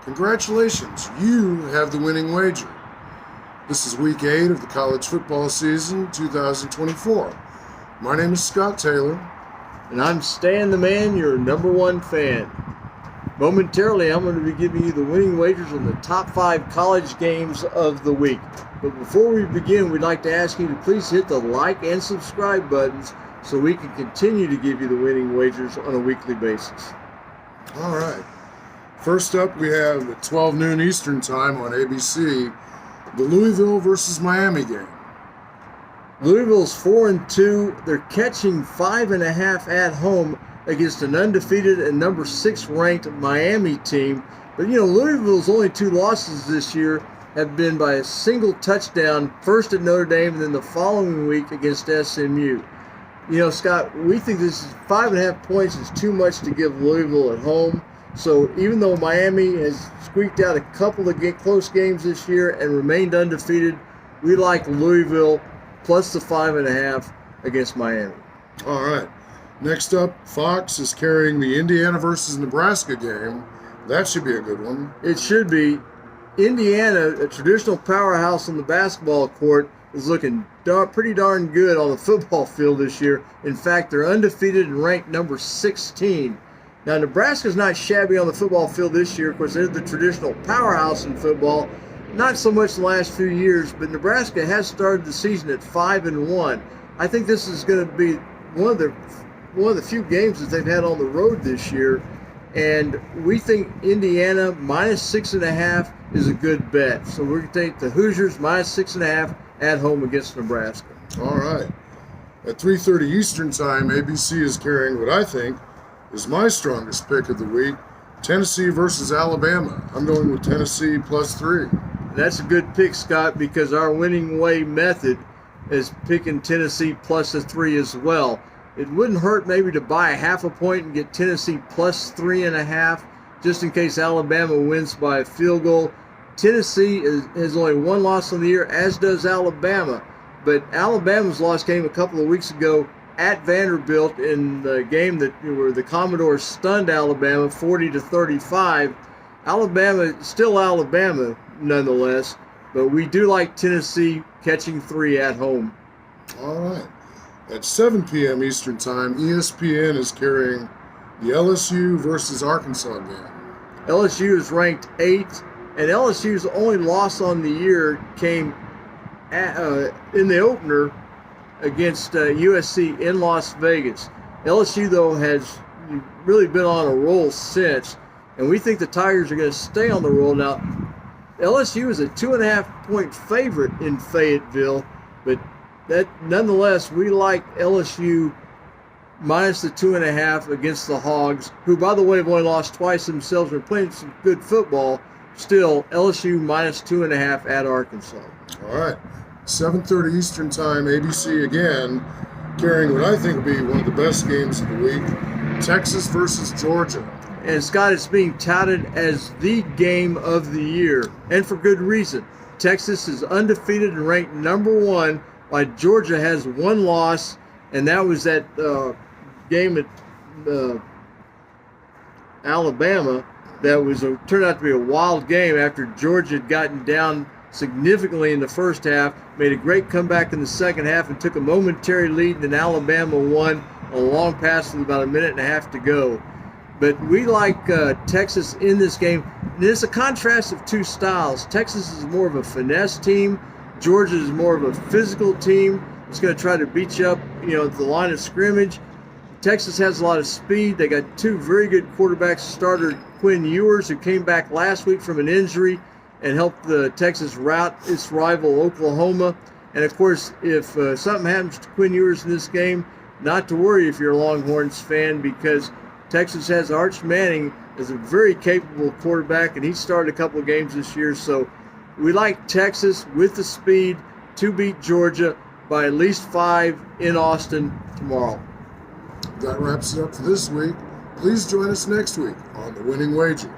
Congratulations, you have the winning wager. This is week 8 of the college football season 2024. My name is Scott Taylor. And I'm Stan the Man, your number one fan. Momentarily, I'm going to be giving you the winning wagers on the top 5 college games of the week. But before we begin, we'd like to ask you to please hit the like and subscribe buttons so we can continue to give you the winning wagers on a weekly basis. All right. First up, we have at 12 noon Eastern Time on ABC, the Louisville versus Miami game. Louisville's 4-2. They're catching 5.5 at home against an undefeated and number 6 ranked Miami team. But Louisville's only 2 losses this year have been by a single touchdown, first at Notre Dame and then the following week against SMU. Scott, we think this is 5.5 points is too much to give Louisville at home. So even though Miami has squeaked out a couple of close games this year and remained undefeated, we like Louisville plus the 5.5 against Miami. All right. Next up, Fox is carrying the Indiana versus Nebraska game. That should be a good one. It should be. Indiana, a traditional powerhouse on the basketball court, is looking pretty darn good on the football field this year. In fact, they're undefeated and ranked number 16. Now, Nebraska's not shabby on the football field this year. Of course, they're the traditional powerhouse in football. Not so much the last few years, but Nebraska has started the season at 5-1. I think this is going to be one of the few games that they've had on the road this year, and we think Indiana minus 6.5 is a good bet. So we're going to take the Hoosiers minus 6.5 at home against Nebraska. All right. At 3:30 Eastern Time, ABC is carrying what I think is my strongest pick of the week, Tennessee versus Alabama. I'm going with Tennessee plus 3. That's a good pick, Scott, because our winning way method is picking Tennessee plus a 3 as well. It wouldn't hurt maybe to buy a 0.5 point and get Tennessee plus 3.5 just in case Alabama wins by a field goal. Tennessee has only 1 loss on the year, as does Alabama. But Alabama's loss came a couple of weeks ago at Vanderbilt in the game where the Commodores stunned Alabama 40-35. Alabama, still Alabama nonetheless, but we do like Tennessee catching 3 at home. All right. At 7 p.m. Eastern Time, ESPN is carrying the LSU versus Arkansas game. LSU is ranked 8th, and LSU's only loss on the year came in the opener against USC in Las Vegas. LSU, though, has really been on a roll since, and we think the Tigers are going to stay on the roll. Now, LSU is a 2.5 point favorite in Fayetteville, but nonetheless, we like LSU minus the 2.5 against the Hogs, who, by the way, have only lost twice themselves. They're playing some good football. Still, LSU minus 2.5 at Arkansas. All right. 7:30 Eastern Time, ABC again, carrying what I think will be one of the best games of the week, Texas versus Georgia. And Scott, it's being touted as the game of the year, and for good reason. Texas is undefeated and ranked number 1, while Georgia has 1 loss, and that was that game at Alabama that turned out to be a wild game after Georgia had gotten down significantly in the first half, made a great comeback in the second half, and took a momentary lead, and then Alabama won a long pass with about 1.5 minutes to go. But we like Texas in this game. And it's a contrast of 2 styles. Texas is more of a finesse team. Georgia is more of a physical team. It's going to try to beat you up, at the line of scrimmage. Texas has a lot of speed. They got 2 very good quarterbacks. Starter Quinn Ewers, who came back last week from an injury and helped the Texas rout its rival Oklahoma. And of course, if something happens to Quinn Ewers in this game, not to worry if you're a Longhorns fan, because Texas has Arch Manning as a very capable quarterback, and he started a couple of games this year. So we like Texas with the speed to beat Georgia by at least 5 in Austin tomorrow. That wraps it up for this week. Please join us next week on the Winning Way-ger.